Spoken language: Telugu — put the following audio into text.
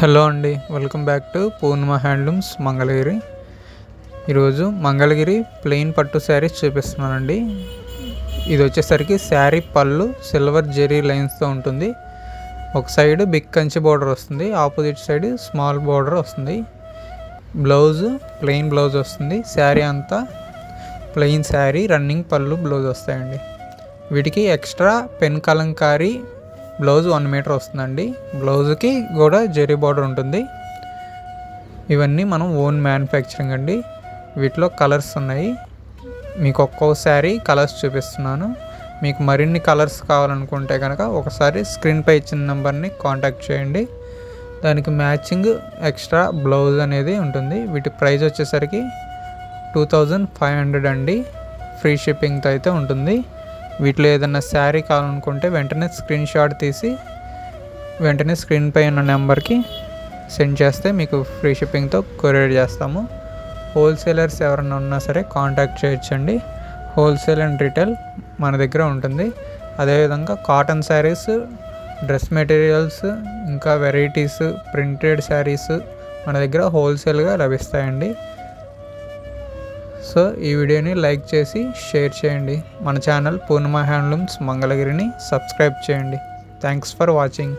హలో అండి, welcome back to Purnima handlooms Mangalagiri. ఈరోజు మంగళగిరి ప్లెయిన్ పట్టు శారీస్ చూపిస్తున్నానండి. ఇది వచ్చేసరికి శారీ పళ్ళు సిల్వర్ జెరీ లైన్స్తో ఉంటుంది. ఒక సైడ్ బిగ్ కంచి బార్డర్ వస్తుంది, ఆపోజిట్ సైడ్ స్మాల్ బార్డర్ వస్తుంది. బ్లౌజ్ ప్లెయిన్ బ్లౌజ్ వస్తుంది. శారీ అంతా plain sari, running pallu blouse వస్తాయండి. వీటికి extra pen Kalamkari blouse 1 metre వస్తుందండి. బ్లౌజ్కి కూడా జెరీ బార్డర్ ఉంటుంది. ఇవన్నీ మనం ఓన్ మ్యానుఫ్యాక్చరింగ్ అండి. వీటిలో కలర్స్ ఉన్నాయి. మీకు ఒక్కో శారీ కలర్స్ చూపిస్తున్నాను. మీకు మరిన్ని కలర్స్ కావాలనుకుంటే కనుక ఒకసారి స్క్రీన్పై ఇచ్చిన నెంబర్ని కాంటాక్ట్ చేయండి. దానికి మ్యాచింగ్ ఎక్స్ట్రా బ్లౌజ్ అనేది ఉంటుంది. వీటి ప్రైస్ వచ్చేసరికి 2500 అండి. ఫ్రీ షిప్పింగ్తో అయితే ఉంటుంది. వీటిలో ఏదైనా శారీ కావాలనుకుంటే వెంటనే స్క్రీన్ షాట్ తీసి వెంటనే స్క్రీన్పై ఉన్న నెంబర్కి సెండ్ చేస్తే మీకు ఫ్రీ షిప్పింగ్తో కొరియర్ చేస్తాము. హోల్సేలర్స్ ఎవరైనా ఉన్నా సరే కాంటాక్ట్ చేయొచ్చండి. హోల్సేల్ అండ్ రిటైల్ మన దగ్గర ఉంటుంది. అదేవిధంగా కాటన్ శారీస్, డ్రెస్ మెటీరియల్స్, ఇంకా వెరైటీస్, ప్రింటెడ్ శారీస్ మన దగ్గర హోల్సేల్గా లభిస్తాయండి. సో ఈ వీడియోని లైక్ చేసి షేర్ చేయండి. మన ఛానల్ పూర్ణిమ హ్యాండ్లూమ్స్ మంగళగిరిని సబ్స్క్రైబ్ చేయండి. Thanks for watching.